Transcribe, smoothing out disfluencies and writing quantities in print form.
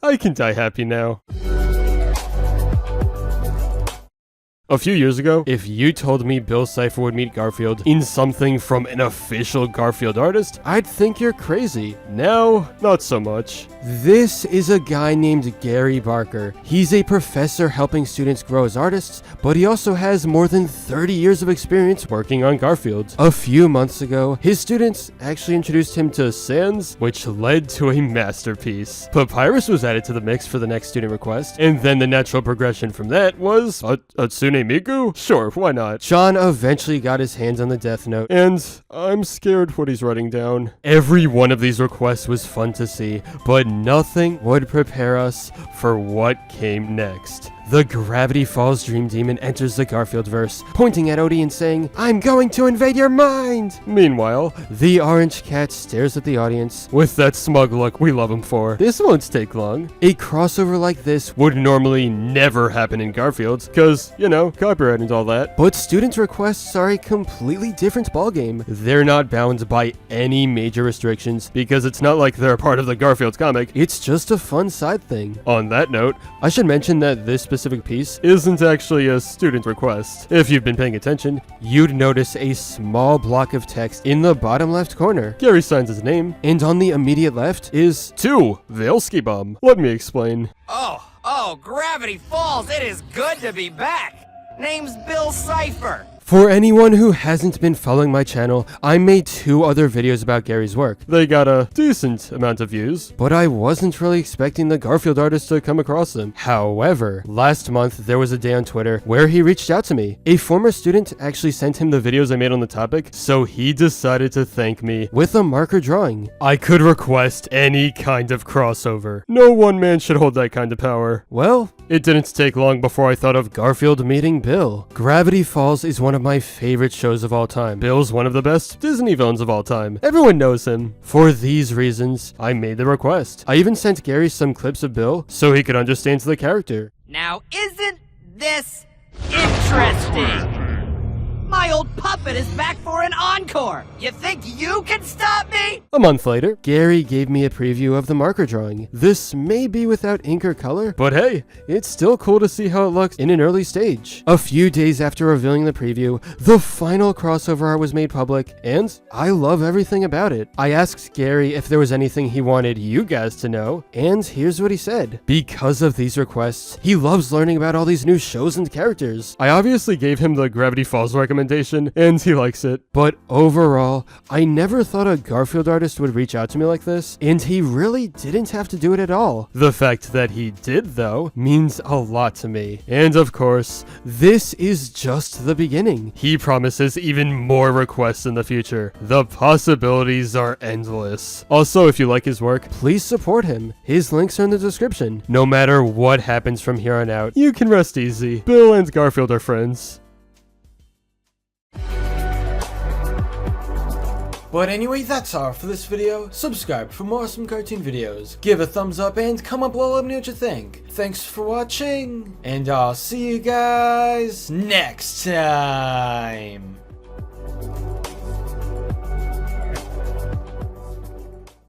I can die happy now. A few years ago, if you told me Bill Cipher would meet Garfield in something from an official Garfield artist, I'd think you're crazy. Now, not so much. This is a guy named Gary Barker. He's a professor helping students grow as artists, but he also has more than 30 years of experience working on Garfield. A few months ago, his students actually introduced him to Sans, which led to a masterpiece. Papyrus was added to the mix for the next student request, and then the natural progression from that was Hatsune Miku? Sure, why not? John eventually got his hands on the Death Note, and I'm scared what he's writing down. Every one of these requests was fun to see, but nothing would prepare us for what came next. The Gravity Falls Dream Demon enters the Garfield verse, pointing at Odie and saying, "I'm going to invade your mind!" Meanwhile, the orange cat stares at the audience with that smug look we love him for. This won't take long. A crossover like this would normally never happen in Garfield, cause, you know, copyright and all that. But student requests are a completely different ballgame. They're not bound by any major restrictions, because it's not like they're a part of the Garfield comic, it's just a fun side thing. On that note, I should mention that this specific piece isn't actually a student request. If you've been paying attention, you'd notice a small block of text in the bottom left corner. Gary signs his name, and on the immediate left is to Vailskibum. Let me explain. Oh, Gravity Falls, it is good to be back! Name's Bill Cipher. For anyone who hasn't been following my channel, I made 2 other videos about Gary's work. They got a decent amount of views, but I wasn't really expecting the Garfield artist to come across them. However, last month there was a day on Twitter where he reached out to me. A former student actually sent him the videos I made on the topic, so he decided to thank me with a marker drawing. I could request any kind of crossover. No one man should hold that kind of power. Well, it didn't take long before I thought of Garfield meeting Bill. Gravity Falls is one of my favorite shows of all time. Bill's one of the best Disney villains of all time. Everyone knows him. For these reasons, I made the request. I even sent Gary some clips of Bill so he could understand the character. Now, isn't this interesting? My old puppet is back for an encore! You think you can stop me? A month later, Gary gave me a preview of the marker drawing. This may be without ink or color, but hey, it's still cool to see how it looks in an early stage. A few days after revealing the preview, the final crossover art was made public, and I love everything about it. I asked Gary if there was anything he wanted you guys to know, and here's what he said. Because of these requests, he loves learning about all these new shows and characters. I obviously gave him the Gravity Falls recommendation, and he likes it. But overall, I never thought a Garfield artist would reach out to me like this, and he really didn't have to do it at all. The fact that he did, though, means a lot to me. And of course, this is just the beginning. He promises even more requests in the future. The possibilities are endless. Also, if you like his work, please support him. His links are in the description. No matter what happens from here on out, you can rest easy. Bill and Garfield are friends. But anyway, that's all for this video. Subscribe for more awesome cartoon videos. Give a thumbs up and comment below, let me know what you think. Thanks for watching, and I'll see you guys next time.